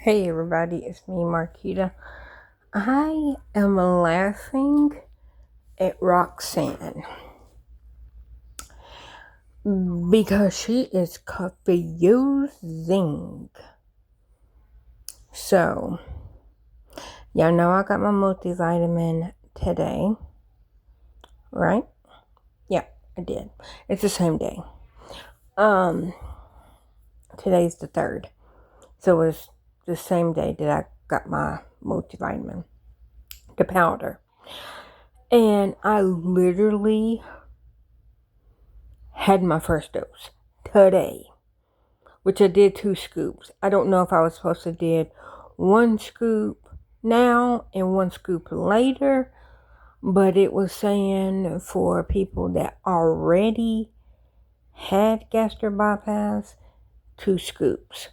Hey everybody, it's me, Marquita. I am laughing at Roxanne because she is confusing. So, y'all know I got my multivitamin today, right? Yeah, I did. It's the same day. Um, Today's the 3rd. So it was the same day that I got my multivitamin, the powder. And I literally had my first dose today, which I did 2 scoops. I don't know if I was supposed to did 1 scoop now and 1 scoop later, but it was saying for people that already had gastric bypass, 2 scoops.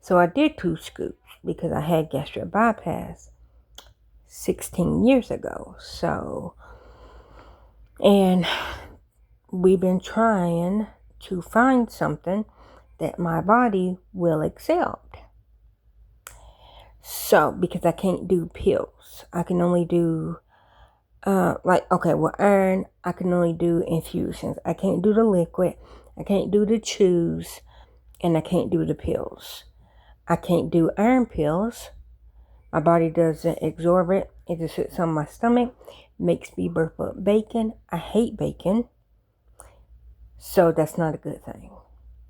So I did 2 scoops because I had gastric bypass 16 years ago. So, and we've been trying to find something that my body will accept. So, because I can't do pills, I can only do, iron, I can only do infusions. I can't do the liquid, I can't do the chews, and I can't do the pills. I can't do iron pills. My body doesn't absorb it. It just sits on my stomach, makes me burp up bacon. I hate bacon. So that's not a good thing.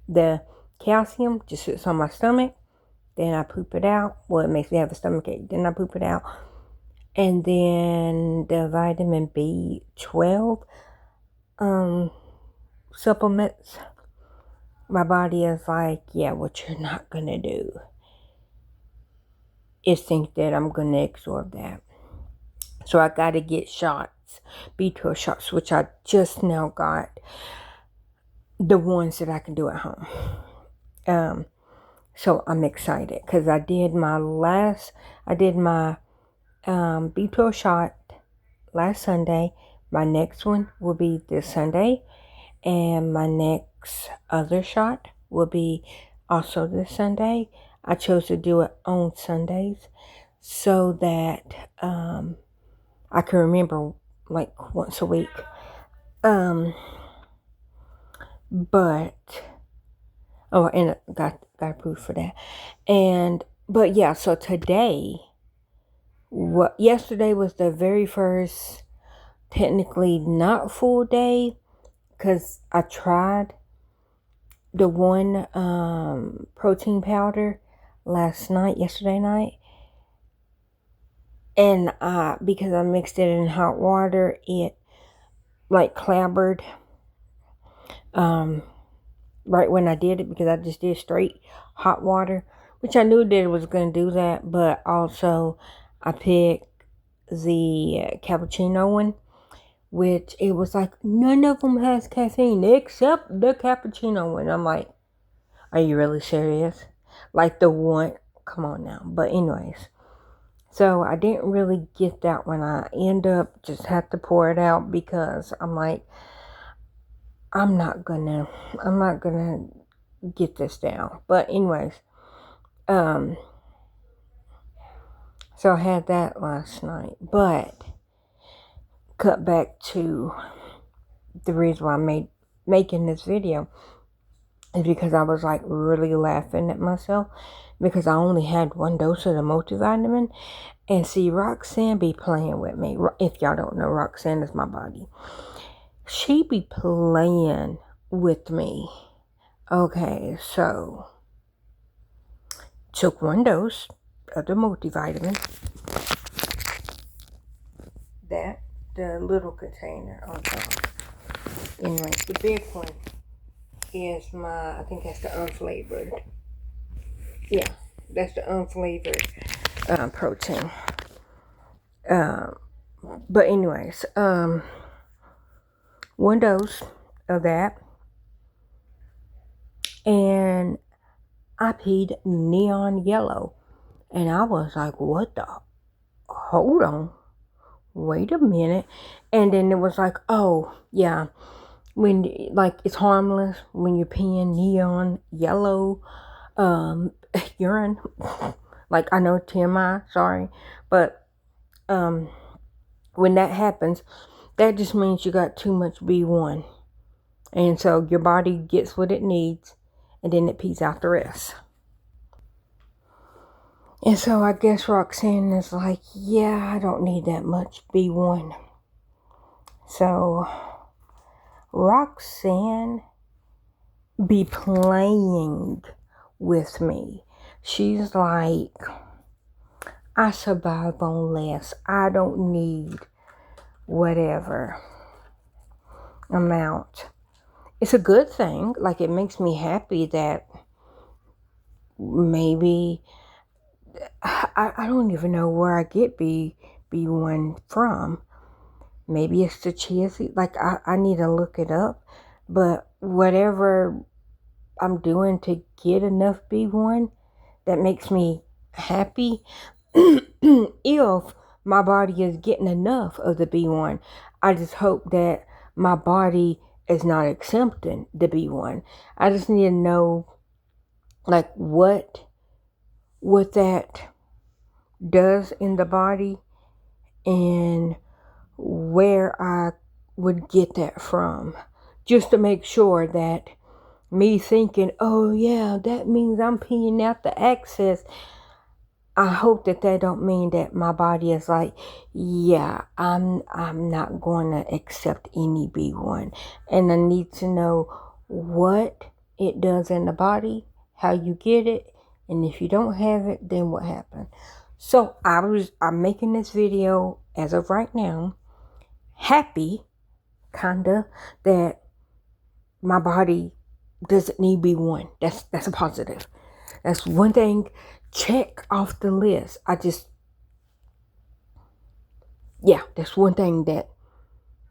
The calcium just sits on my stomach. Then I poop it out. Well, it makes me have a stomach ache. Then I poop it out. And then the vitamin B12 supplements. My body is like, yeah, what you're not going to do is think that I'm going to absorb that. So I got to get shots, B12 shots, which I just now got the ones that I can do at home. So I'm excited because I did my B12 shot last Sunday. My next one will be this Sunday, and my next other shot will be also this Sunday. I chose to do it on Sundays so that I can remember like once a week. And I got approved for that. But yeah, so today, yesterday was the very first, technically not full day, because I tried the one protein powder yesterday night, and because I mixed it in hot water, it like clabbered right when I did it, because I just did straight hot water, which I knew that it was going to do that. But also I picked the cappuccino one, which it was like none of them has caffeine except the cappuccino one. I'm like, are you really serious? Like the one, come on now. But anyways, so I didn't really get that one. I end up just had to pour it out because I'm like, I'm not gonna get this down. But anyways, so I had that last night. But cut back to the reason why I'm making this video is because I was like really laughing at myself because I only had 1 dose of the multivitamin. And see, Roxanne be playing with me. If y'all don't know, Roxanne is my body. She be playing with me. Okay, so took 1 dose of the multivitamin. The little container on top. Anyway, the big one is I think that's the unflavored. Yeah, that's the unflavored protein. But anyways, 1 dose of that. And I peed neon yellow. And I was like, what the? Hold on. Wait a minute. And then it was like, oh, yeah. When, like, it's harmless when you're peeing neon yellow urine. Like, I know TMI, sorry, but when that happens, that just means you got too much B1. And so your body gets what it needs, and then it pees out the rest. And so I guess Roxanne is like, yeah, I don't need that much B1. So Roxanne be playing with me. She's like, I survive on less. I don't need whatever amount. It's a good thing. Like, it makes me happy that maybe I don't even know where I get B1 from. Maybe it's the chia seed. Like, I need to look it up. But whatever I'm doing to get enough B1, that makes me happy. If my body is getting enough of the B1, I just hope that my body is not accepting the B1. I just need to know, like, what that does in the body and where I would get that from, just to make sure that me thinking, oh yeah, that means I'm peeing out the excess. I hope that don't mean that my body is like, yeah, I'm not going to accept any B1. And I need to know what it does in the body, how you get it, and if you don't have it, then what happened. So I'm making this video as of right now, happy, kinda, that my body doesn't need B1. That's a positive. That's one thing. Check off the list. That's one thing that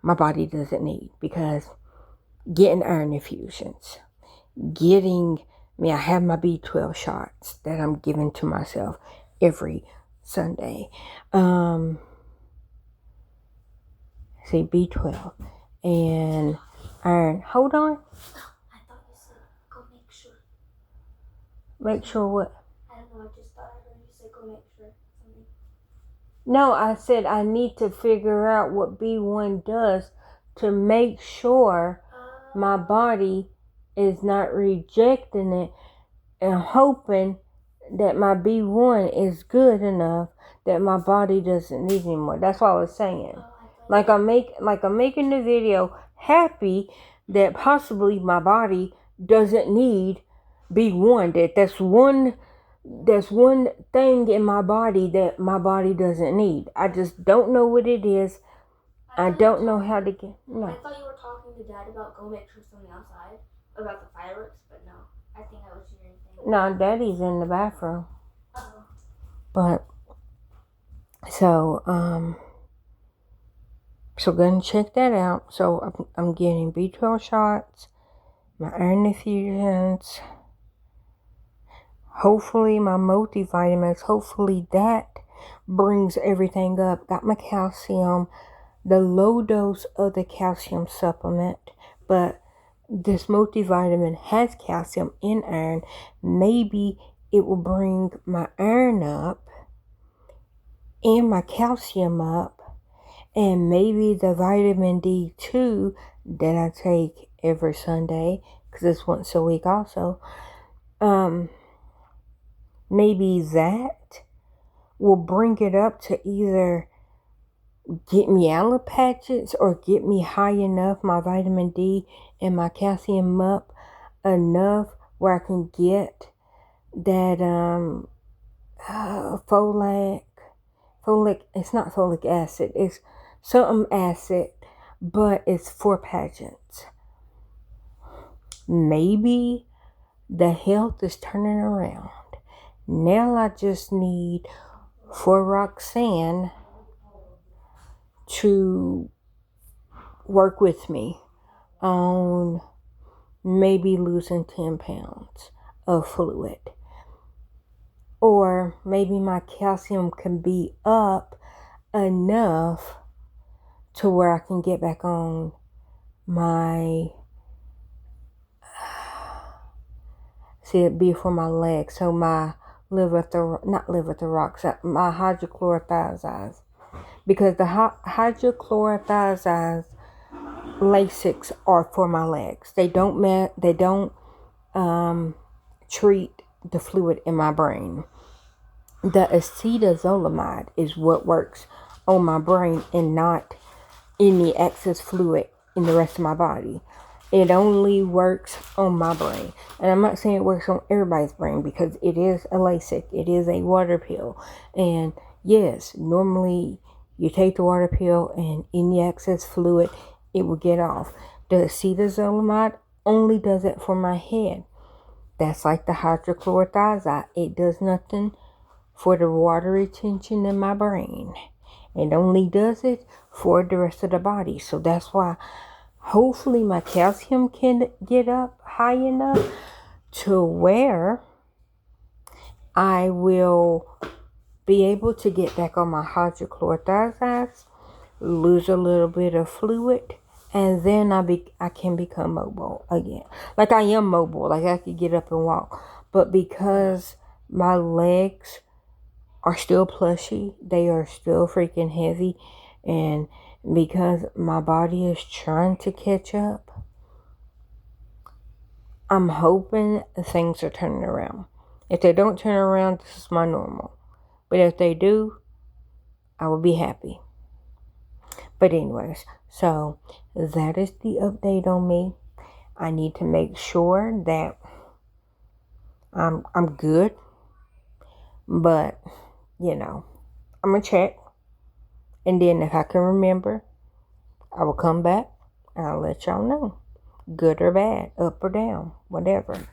my body doesn't need, because getting iron infusions, I have my B12 shots that I'm giving to myself every Sunday. See, B12 and iron. Hold on. I thought you said go make sure. Make sure what? I don't know, I just thought I heard you say go make sure something. No, I said I need to figure out what B1 does to make sure my body is not rejecting it and hoping that my B1 is good enough that my body doesn't need anymore. That's what I was saying. Like, I'm making the video happy that possibly my body doesn't need B1. That's one thing in my body that my body doesn't need. I just don't know what it is. I don't know how to get. No. I thought you were talking to Dad about go make sure something outside about the fireworks, but no. I think I was hearing things. No, Daddy's in the bathroom. Oh. But so gonna check that out. So I'm getting B12 shots, my iron infusions, hopefully my multivitamins. Hopefully that brings everything up. Got my calcium, the low dose of the calcium supplement, but this multivitamin has calcium and iron. Maybe it will bring my iron up and my calcium up, and maybe the vitamin D2 that I take every Sunday, because it's once a week also, maybe that will bring it up to either get me allopatches or get me high enough, my vitamin D and my calcium up enough where I can get that folic, it's not folic acid, it's something acid, but it's for pageants. Maybe the health is turning around. Now I just need for Roxanne to work with me on maybe losing 10 pounds of fluid. Or maybe my calcium can be up enough to where I can get back on my, see, it'd be for my legs. So my not liver thorax, my hydrochlorothiazides. Because the hydrochlorothiazides Lasix are for my legs. They don't treat the fluid in my brain. The acetazolamide is what works on my brain and not any excess fluid in the rest of my body. It only works on my brain. And I'm not saying it works on everybody's brain because it is a Lasix. It is a water pill. And yes, normally you take the water pill and any excess fluid, it will get off. The acetazolamide only does it for my head. That's like the hydrochlorothiazide. It does nothing for the water retention in my brain. It only does it for the rest of the body. So that's why hopefully my calcium can get up high enough to where I will be able to get back on my hydrochlorothiazides, lose a little bit of fluid, and then I can become mobile again. Like I am mobile, like I could get up and walk. But because my legs are still plushy, they are still freaking heavy, and because my body is trying to catch up, I'm hoping things are turning around. If they don't turn around, this is my normal. But if they do, I will be happy. But anyways, so that is the update on me. I need to make sure that I'm good. But, I'm going to check. And then if I can remember, I will come back and I'll let y'all know. Good or bad, up or down, whatever.